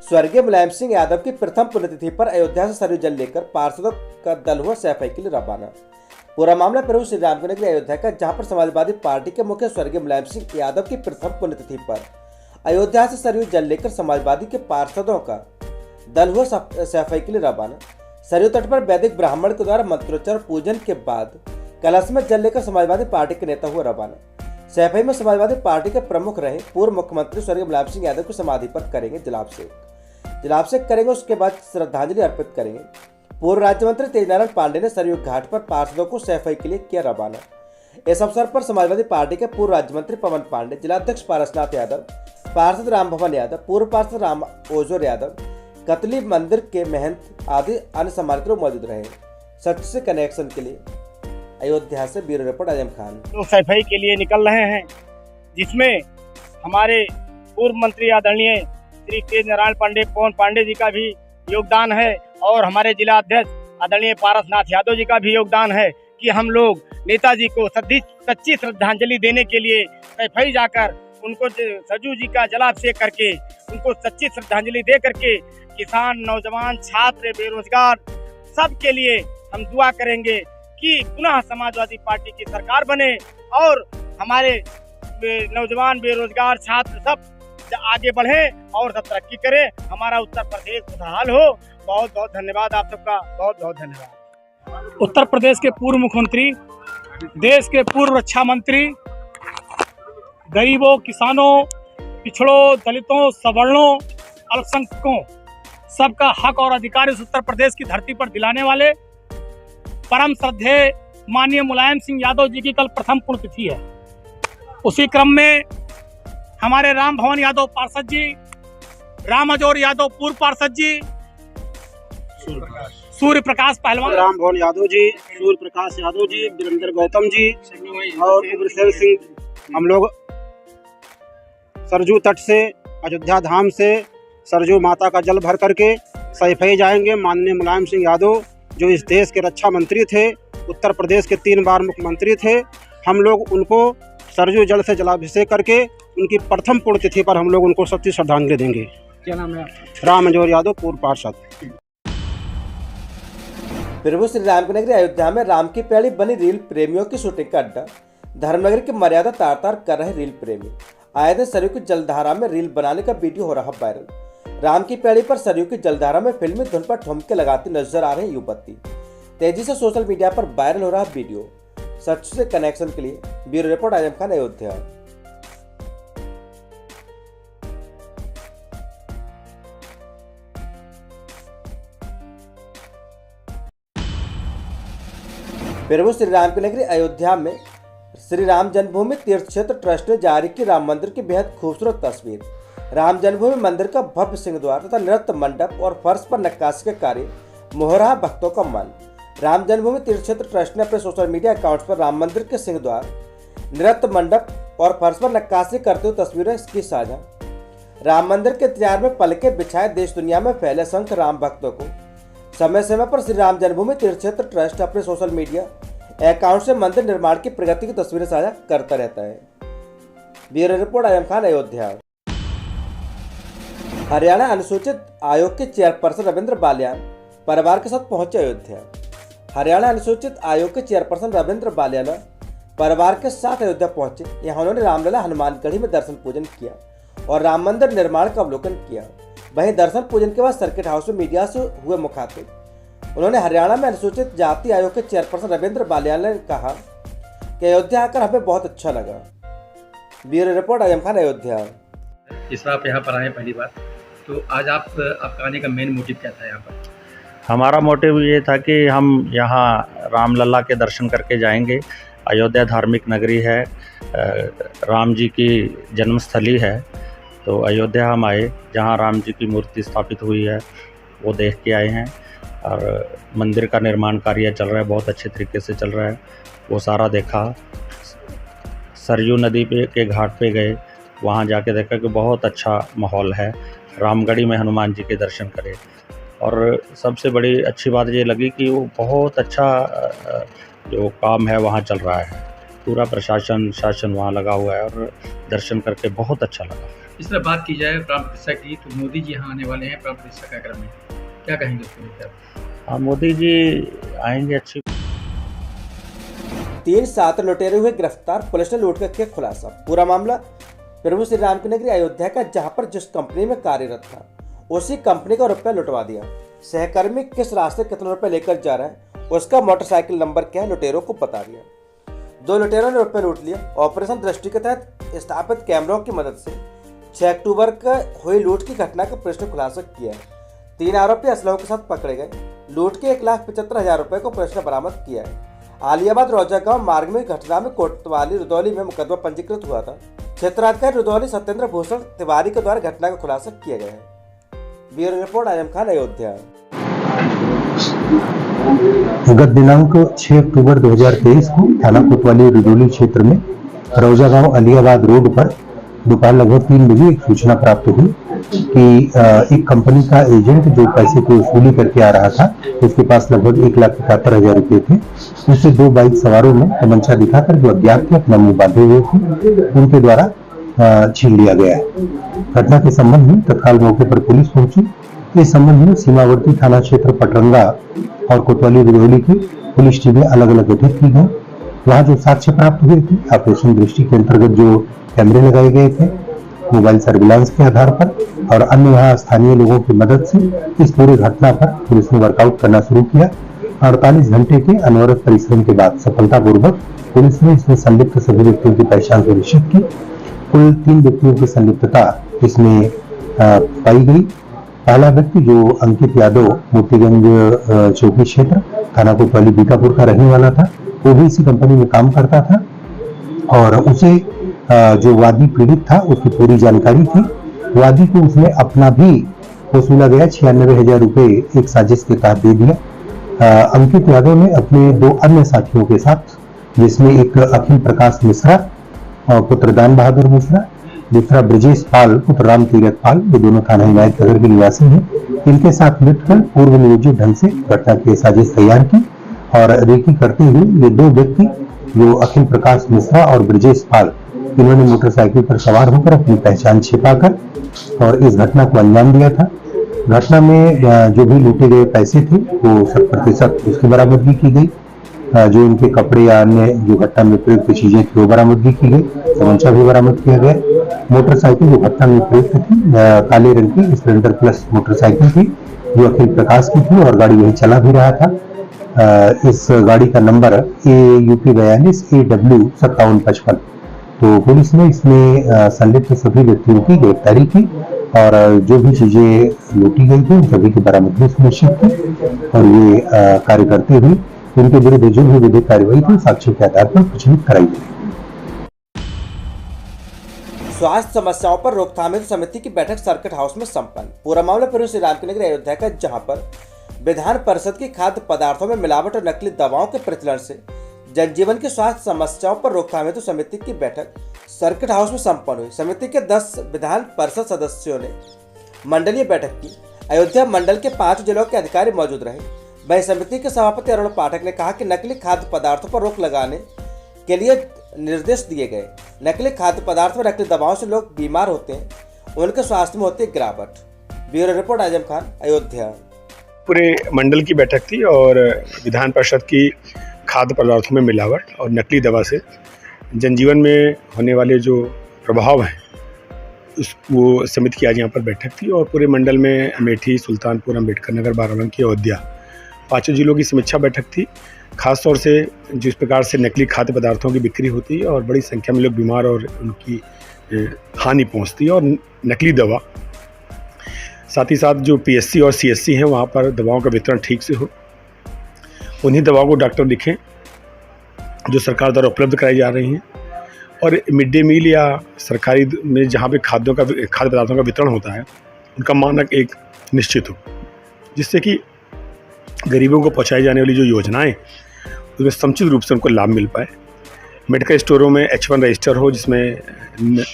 स्वर्गीय मुलायम सिंह यादव की प्रथम पुण्यतिथि पर अयोध्या से सरयू जल लेकर पार्षदों का दल हुआ सैफई के लिए रवाना। पूरा मामला प्रभु श्री राम की नगरी अयोध्या का, जहां पर समाजवादी पार्टी के मुखिया स्वर्गीय मुलायम सिंह यादव की प्रथम पुण्यतिथि पर अयोध्या से सरयू जल लेकर समाजवादी के पार्षदों का दल हुआ सैफई के लिए रवाना। सरयू तट पर वैदिक ब्राह्मण के द्वारा मंत्रोच्चार पूजन के बाद कलश में जल लेकर समाजवादी पार्टी के नेता हुआ रवाना। सैफई में समाजवादी पार्टी के प्रमुख रहे पूर्व मुख्यमंत्री स्वर्गीय मुलायम सिंह यादव की समाधि पर करेंगे जलाभिषेक करेंगे। उसके बाद श्रद्धांजलि अर्पित करेंगे। पूर्व राज्य मंत्री तेजनारायण पांडे ने सरयू घाट पर पार्षदों को सैफई के लिए किया रवाना। इस अवसर पर समाजवादी पार्टी के पूर्व राज्य मंत्री पवन पांडे, जिलाध्यक्ष पारसनाथ यादव, पार्षद राम भवन यादव, पूर्व पार्षद राम ओजोर यादव, कतली मंदिर के महंत आदि अन्य सम्मानित लोग मौजूद रहे। सच से कनेक्शन के लिए अयोध्या से ब्यूरो रिपोर्ट आजम खान। तो सैफई के लिए निकल रहे हैं, जिसमें हमारे पूर्व मंत्री आदरणीय श्री तेजनारायण पांडे पवन पांडे जी का भी योगदान है और हमारे जिला अध्यक्ष आदरणीय पारसनाथ यादव जी का भी योगदान है कि हम लोग नेताजी को सच्ची श्रद्धांजलि देने के लिए सैफई जाकर उनको सरयू जी का जलाभिषेक करके उनको सच्ची श्रद्धांजलि दे करके किसान, नौजवान, छात्र, बेरोजगार सबके लिए हम दुआ करेंगे कि पुनः समाजवादी पार्टी की सरकार बने और हमारे नौजवान, बेरोजगार, छात्र सब आगे बढ़े और सब तरक्की करें। हमारा उत्तर प्रदेश खुशहाल हो। बहुत बहुत धन्यवाद आप सबका, बहुत बहुत धन्यवाद। उत्तर प्रदेश के पूर्व मुख्यमंत्री, देश के पूर्व रक्षा मंत्री, गरीबों, किसानों, पिछड़ों, दलितों, सवर्णों, अल्पसंख्यकों सबका हक और अधिकार इस उत्तर प्रदेश की धरती पर दिलाने वाले परम श्रद्धेय माननीय मुलायम सिंह यादव जी की कल प्रथम पुण्यतिथि है। उसी क्रम में हमारे राम भवन यादव पार्षद जी, राम ओजोर यादव पूर्व पार्षद जी, सूर्य प्रकाश पहलवान, राम भवन यादव जी, सूर्य प्रकाश यादव जी, वीरेंद्र गौतम जी और उग्रसेन सिंह, हम लोग सरयू तट से अयोध्या धाम से सरयू माता का जल भर करके सैफई जाएंगे। माननीय मुलायम सिंह यादव जो इस देश के रक्षा मंत्री थे, उत्तर प्रदेश के 3 बार मुख्यमंत्री थे, हम लोग उनको सरयू जल से जलाभिषेक करके उनकी प्रथम पुण्यतिथि पर हम लोग उनको सच्ची श्रद्धांजलि देंगे। क्या नाम है? राम ओजोर यादव पूर्व पार्षद। प्रभु श्री राम की नगरी अयोध्या में राम की प्यारी बनी रील प्रेमियों की शूटिंग का अड्डा। धर्मनगरी की मर्यादा तार तार कर रहे रील प्रेमी। आए दिन सरयू की जलधारा में रील बनाने का वीडियो हो रहा वायरल। राम की प्यारी पर सरयू की जलधारा में फिल्मी धुन पर ठुमके लगाती नजर आ रही युवती। तेजी से सोशल मीडिया पर वायरल हो रहा वीडियो। सच से कनेक्शन के लिए ब्यूरो रिपोर्ट आजम खान, अयोध्या। प्रभु श्री राम की नगरी अयोध्या में श्री राम जन्मभूमि तीर्थ क्षेत्र ट्रस्ट ने जारी की राम मंदिर की बेहद खूबसूरत तस्वीर। राम जन्मभूमि मंदिर का भव्य सिंहद्वार तथा नृत्य मंडप और फर्श पर नक्काशी के कार्य मोह रहा भक्तों का मन। राम जन्मभूमि तीर्थ क्षेत्र ट्रस्ट ने अपने सोशल मीडिया अकाउंट्स पर राम मंदिर के सिंहद्वार, नृत्य मंडप और फर्श पर नक्काशी करते हुए तस्वीरें की साझा। राम मंदिर के इंतजार में पलके बिछाए देश दुनिया में फैले असंख्य राम भक्तों को समय समय पर श्री राम जन्मभूमि तीर्थ क्षेत्र ट्रस्ट अपने सोशल मीडिया अकाउंट से मंदिर निर्माण की प्रगति की तस्वीरें साझा करता रहता है। Bureau report Azam Khan, Ayodhya. हरियाणा अनुसूचित आयोग के चेयरपर्सन रविंद्र बालियान परिवार के साथ पहुंचे अयोध्या। हरियाणा अनुसूचित आयोग के चेयरपर्सन रविंद्र बालियान परिवार के साथ अयोध्या पहुंचे। यहाँ उन्होंने रामलला हनुमानगढ़ी में दर्शन पूजन किया और राम मंदिर निर्माण का अवलोकन किया। वहीं दर्शन पूजन के बाद सर्किट हाउस में मीडिया से हुए मुखातिब उन्होंने हरियाणा में अनुसूचित जाति आयोग के चेयरपर्सन रविंद्र बालियान ने कहा कि अयोध्या आकर हमें बहुत अच्छा लगा। Bureau report Azam Khan, Ayodhya. इस बार आप यहाँ पर आए पहली बार, तो आज आपका आने का मेन मोटिव क्या था यहाँ पर? हमारा मोटिव ये था कि हम यहाँ रामलला के दर्शन करके जाएंगे। अयोध्या धार्मिक नगरी है, राम जी की जन्मस्थली है, तो अयोध्या हम आए जहाँ राम जी की मूर्ति स्थापित हुई है वो देख के आए हैं। और मंदिर का निर्माण कार्य चल रहा है, बहुत अच्छे तरीके से चल रहा है, वो सारा देखा। सरयू नदी के घाट पे गए, वहाँ जाके देखा कि बहुत अच्छा माहौल है। रामगढ़ी में हनुमान जी के दर्शन करे और सबसे बड़ी अच्छी बात ये लगी कि वो बहुत अच्छा जो काम है वहाँ चल रहा है। पूरा प्रशासन शासन वहाँ लगा हुआ है और दर्शन करके बहुत अच्छा लगा। इस तरह बात की जाए प्राण प्रतिष्ठा की, तो मोदी जी यहाँ आने वाले हैं प्राण प्रतिष्ठा कार्यक्रम में, क्या कहेंगे उसको लेकर? हाँ, मोदी जी आएंगे। अच्छी 3 7 लुटेरे हुए गिरफ्तार, पुलिस ने लूट कर किया खुलासा। पूरा मामला प्रभु श्री राम की नगरी अयोध्या का, जहां पर जिस कंपनी में कार्यरत था उसी कंपनी का रुपया लुटवा दिया। सहकर्मी किस रास्ते कितना रुपया लेकर जा रहा है, उसका मोटरसाइकिल नंबर क्या है, लुटेरों को बता दिया। 2 लुटेरों ने रुपया लूट लिया। ऑपरेशन दृष्टि के तहत स्थापित कैमरों की मदद से 6 अक्टूबर को हुई लूट की घटना का पुलिस ने खुलासा किया है। 3 आरोपी असलहों के साथ पकड़े गए। लूट के 1,75,000 रुपए को पुलिस ने बरामद किया है। आलियाबाद रौजा गांव मार्ग में घटना में कोतवाली रुदौली में मुकदमा पंजीकृत हुआ था। क्षेत्राधिकारी रुदौली सत्येंद्र भूषण तिवारी के द्वारा घटना का खुलासा किया गया है। Bureau report Azam Khan, Ayodhya. गत दिनांक 6 अक्टूबर 2023 को थाना कोतवाली रुदौली क्षेत्र में रौजा गांव अलियाबाद रोड पर दोपहर लगभग 3 बजे एक सूचना प्राप्त हुई कि एक कंपनी का एजेंट जो पैसे की वसूली करके आ रहा था, उसके पास लगभग 1,71,000 रुपए थे। उससे 2 बाइक सवारों में तमंचा दिखाकर जो अज्ञात थे, अपना मुंह बांधे हुए थे, उनके द्वारा छीन लिया गया है। घटना के संबंध में तत्काल मौके पर पुलिस पहुंची। इस संबंध में सीमावर्ती थाना क्षेत्र पटरंगा और कोतवाली रुदौली की पुलिस टीमें अलग अलग गठित की गई। वहां जो साक्ष्य प्राप्त हुए थे, ऑपरेशन दृष्टि के अंतर्गत जो कैमरे लगाए गए थे, मोबाइल सर्विलांस के आधार पर और अन्य वहां स्थानीय लोगों की मदद से इस पूरी घटना पर पुलिस ने वर्कआउट करना शुरू किया। 48 घंटे के अनवरत परिश्रम के बाद सफलतापूर्वक पुलिस ने इसमें संलिप्त सभी व्यक्तियों की पहचान सुनिश्चित की। कुल 3 व्यक्तियों की संलिप्तता इसमें पाई गई। पहला व्यक्ति जो अंकित यादव मोतीगंज चौकी क्षेत्र थाना कोतवाली बीकापुर का रहने वाला था, वो भी इसी कंपनी में काम करता था और उसे जो वादी पीड़ित था उसकी पूरी जानकारी थी। वादी को उसने अपना भी वसूला गया 96,000 रुपए एक साजिश के तहत दे दिया। अंकित यादव ने अपने 2 अन्य साथियों के साथ, जिसमें एक अखिल प्रकाश मिश्रा और पुत्र दान बहादुर मिश्रा, दूसरा ब्रजेश पाल पुत्र राम तीरथ पाल, ये दोनों थाना हिमायत नगर के निवासी हैं, इनके साथ मिलकर पूर्व नियोजित ढंग से घटना की साजिश तैयार की और रेकी करते हुए ये 2 व्यक्ति जो अखिल प्रकाश मिश्रा और ब्रजेश पाल, इन्होंने मोटरसाइकिल पर सवार होकर अपनी पहचान छिपाकर और इस घटना को अंजाम दिया था। घटना में जो भी लूटे गए पैसे थे वो 100% उसकी बरामदगी की गई। जो इनके कपड़े या अन्य जो घटना में प्रयुक्त चीजें थी वो बरामदगी की गई। तमंचा भी बरामद किया गया। मोटरसाइकिल जो घटना में प्रयुक्त थी काले रंग की स्प्लेंडर प्लस मोटरसाइकिल थी, जो अखिल प्रकाश की थी और गाड़ी वही चला भी रहा था। इस गाड़ी का नंबर AUP 42 AW 5755। तो पुलिस ने इसमें संलिप्त सभी व्यक्तियों की गिरफ्तारी की और जो भी चीजें लूटी गई थी सभी की बरामदगी सुनिश्चित की और ये कार्य करते हुए उनके विरुद्ध जो भी विधिक कार्रवाई थी साक्ष्य के आधार पर प्रचलित कराई गई। स्वास्थ्य समस्याओं पर रोकथाम हेतु समिति की बैठक सर्किट हाउस में संपन्न। पूरा मामला प्रभु श्री राम की नगरी अयोध्या का, जहां पर विधान परिषद की खाद्य पदार्थों में मिलावट और नकली दवाओं के प्रचलन से जनजीवन की स्वास्थ्य समस्याओं पर रोकथाम हेतु समिति की बैठक सर्किट हाउस में संपन्न हुई। समिति के 10 विधान परिषद सदस्यों ने मंडलीय बैठक की। अयोध्या मंडल के 5 जिलों के अधिकारी मौजूद रहे। वहीं समिति के सभापति अरुण पाठक ने कहा कि नकली खाद्य पदार्थों पर रोक लगाने के लिए निर्देश दिए गए। नकली खाद्य पदार्थ व नकली दवाओं से लोग बीमार होते हैं, उनके स्वास्थ्य में होती है गिरावट। Bureau report Azam Khan, Ayodhya. पूरे मंडल की बैठक थी और विधान परिषद की खाद्य पदार्थों में मिलावट और नकली दवा से जनजीवन में होने वाले जो प्रभाव हैं वो समिति की आज यहाँ पर बैठक थी और पूरे मंडल में अमेठी, सुल्तानपुर, अम्बेडकर नगर, बाराबंकी, अयोध्या 5 जिलों की समीक्षा बैठक थी। खासतौर से जिस प्रकार से नकली खाद्य पदार्थों की बिक्री होती है और बड़ी संख्या में लोग बीमार और उनकी हानि पहुँचती है, और नकली दवा, साथ ही साथ जो PSC और CSC हैं वहाँ पर दवाओं का वितरण ठीक से हो, उन्हीं दवाओं को डॉक्टर लिखें जो सरकार द्वारा उपलब्ध कराई जा रही हैं, और मिड डे मील या सरकारी में जहाँ पे खाद्य पदार्थों का वितरण होता है उनका मानक एक निश्चित हो, जिससे कि गरीबों को पहुँचाई जाने वाली जो योजनाएं उसमें समुचित रूप से उनको लाभ मिल पाए। मेडिकल स्टोरों में H1 रजिस्टर हो जिसमें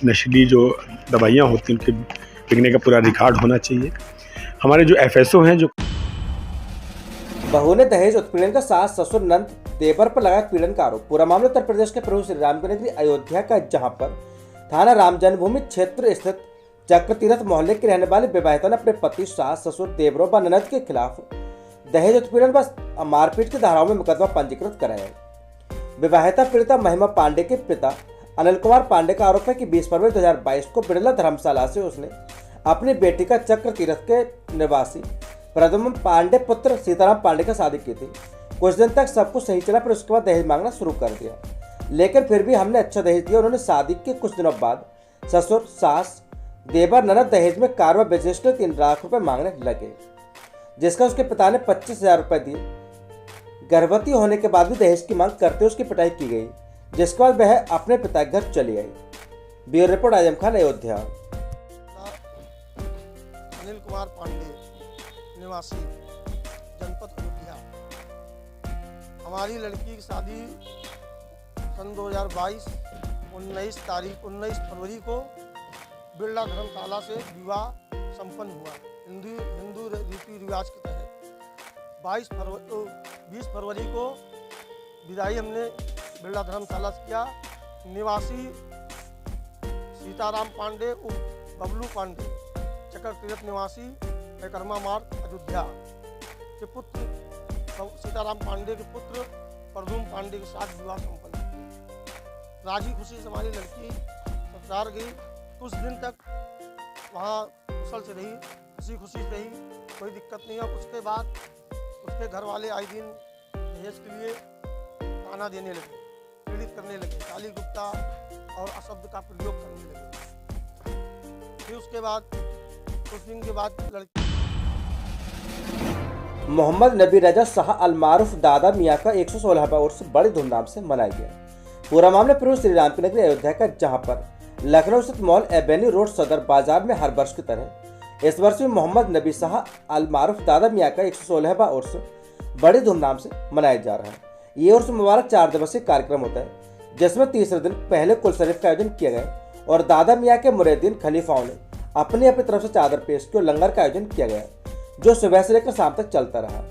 नशीली जो दवाइयाँ होती हैं उनके बिकने का पूरा रिकॉर्ड होना चाहिए। हमारे जो FSO हैं, जो बहू ने दहेज उत्पीड़न का सास ससुर नंद देवर पर लगा पीड़न का आरोप। पूरा मामला उत्तर प्रदेश के प्रभु श्री राम की नगरी अयोध्या का, जहां पर थाना राम जन्मभूमि क्षेत्र स्थित चक्र तीर्थ मोहल्ले की रहने वाली विवाहिता ने अपने पति, सास, ससुर, देवरों व ननद के खिलाफ दहेज उत्पीड़न व मारपीट की धाराओं में मुकदमा पंजीकृत कराया है। विवाहिता पीड़िता महिमा पांडे के पिता अनिल कुमार पांडे का आरोप है कि 20 फरवरी 2022 को बिरला धर्मशाला से उसने अपनी बेटी का चक्र तीर्थ के निवासी प्रद्युम्न पांडे पुत्र सीताराम पांडे का शादी की थी। कुछ दिन तक सब कुछ सही चला, फिर उसके बाद दहेज मांगना शुरू कर दिया, लेकिन फिर भी हमने अच्छा दहेज दिया। उन्होंने शादी के कुछ दिनों बाद ससुर, सास, देवर, ननद दहेज में कार व बिजनेस के 3 लाख रुपए मांगने लगे, जिसका उसके पिता ने 25,000 रुपए दिए। गर्भवती होने के बाद भी दहेज की मांग करते उसकी पिटाई की गई, जिसके बाद वह अपने पिता के घर चली आई। Bureau report Azam Khan, Ayodhya. अनिल कुमार पांडे, निवासी जनपद अयोध्या। हमारी लड़की की शादी सन 2022 19 फरवरी को बिरला धर्मशाला से विवाह संपन्न हुआ। हिंदू रीति रिवाज के तहत 20 फरवरी को विदाई हमने बिरला धर्मशाला से किया। निवासी सीताराम पांडे उर्फ बबलू पांडे, चक्र तीर्थ निवासी, परिक्रमा मार्ग, अयोध्या के पुत्र सीताराम पांडे के पुत्र प्रद्युम्न पांडे के साथ विवाह संपन्न किया। राजी खुशी से हमारी लड़की ससुराल गई। कुछ दिन तक वहाँ कुशल से रही, खुशी खुशी से रही, कोई दिक्कत नहीं। और उसके बाद उसके घर वाले आए दिन दहेज के लिए ताना देने लगे, पीड़ित करने लगे, गाली गुप्ता और अशब्द का प्रयोग करने लगे। फिर उसके बाद कुछ दिन के बाद लड़की मोहम्मद नबी रजा शाह अल मारूफ दादा मियाँ का 116वां उर्स बड़ी धूमधाम से मनाया गया। पूरा मामला प्रभु श्री राम की नगरी अयोध्या का, जहां पर लखनऊ स्थित मॉल एवेन्यू रोड सदर बाजार में हर वर्ष की तरह इस वर्ष भी मोहम्मद नबी शाह अल मारूफ दादा मियाँ का 116वां उर्स बड़ी धूमधाम से मनाया जा रहा है। ये उर्स मुबारक 4 दिवसीय कार्यक्रम होता है, जिसमें तीसरे दिन पहले कुल शरीफ का आयोजन किया गया और दादा मियाँ के मुरीदीन खलीफाओं ने अपनी तरफ से चादर पेश की और लंगर का आयोजन किया गया, जो सुबह से लेकर शाम तक चलता रहा।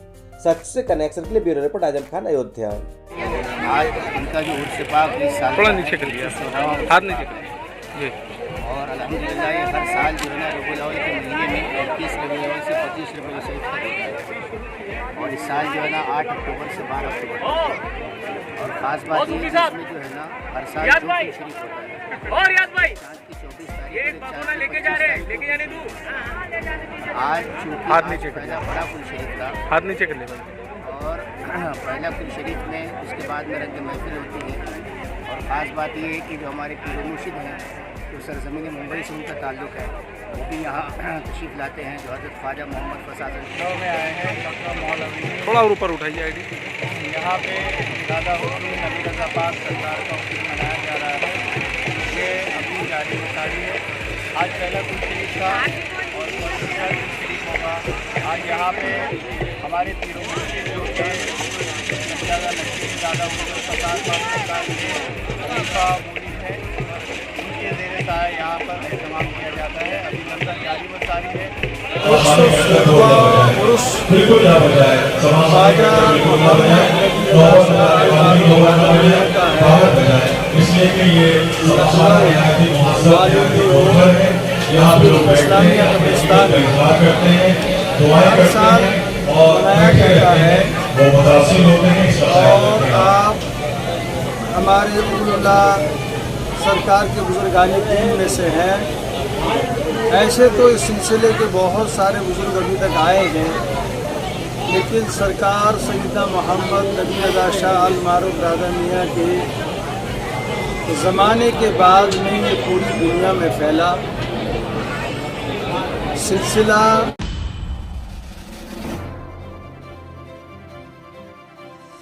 सच से कनेक्शन के लिए ब्यूरो रिपोर्ट आजम खान, अयोध्या। आज उनका जो उर्स पाक थोड़ा नीचे कर लिया, हाथ नीचे कर जी। और अल्हम्दुलिल्लाह ये हर साल जो है ना रबीउल अव्वल के महीने में 21 रबीउल अव्वल से 25 रबीउल शरीफ का होता है। और इस साल जो है ना 8 अक्टूबर से 12 अक्टूबर और ख़ास बात ये है इसमें जो है ना हर साल जो शरीफ होता है और याद भाई साल की 24 तारीख लेके जा रहे लेके जाने दो। आज हाथ नीचे कर लिया, बड़ा कुल शरीफ था, हाथ नीचे कर लिया। और पहला कुल शरीफ में उसके बाद में रंग महफिल होती है। और ख़ास बात ये है कि जो हमारे पीर मुर्शिद हैं, जो सरजमीन मुंबई से उनका ताल्लुक़ है, वो भी यहाँ तशरीफ़ लाते हैं, जो हज़रत ख्वाजा मोहम्मद फसाद में आए हैं। थोड़ा और ऊपर उठाइए आईडी। यहाँ पे दादा हुजूर नबी रज़ा पाक सरकार का उत्सव मनाया जा रहा है। ये अभी जारी बताई है। आज पहला कुल शरीफ था और दूसरा कुल शरीफ होगा। आज यहाँ पे हमारे पीर मुर्शिद जो थे दादा हुजूर फसाद पाक सरकार के खलीफा मुरीद है, उनके ज़ेरे साया यहाँ पर इस्तेमाल किया जाता है। अभी लंगर जारी व सारी है। इसलिए कि ये यहाँ पे लोग बैठते हैं, दुआएं करते हैं और कहता है वो मुतासिर होते हैं। और आप हमारे उलमा सरकार के बुजुर्गानी टीम में से हैं। ऐसे तो इस सिलसिले के बहुत सारे बुजुर्ग अभी तक आए हैं, लेकिन सरकार सैयदना मोहम्मद नबी रज़ा शाह अल मारूफ दादा मियाँ के ज़माने के बाद में ये पूरी दुनिया में फैला सिलसिला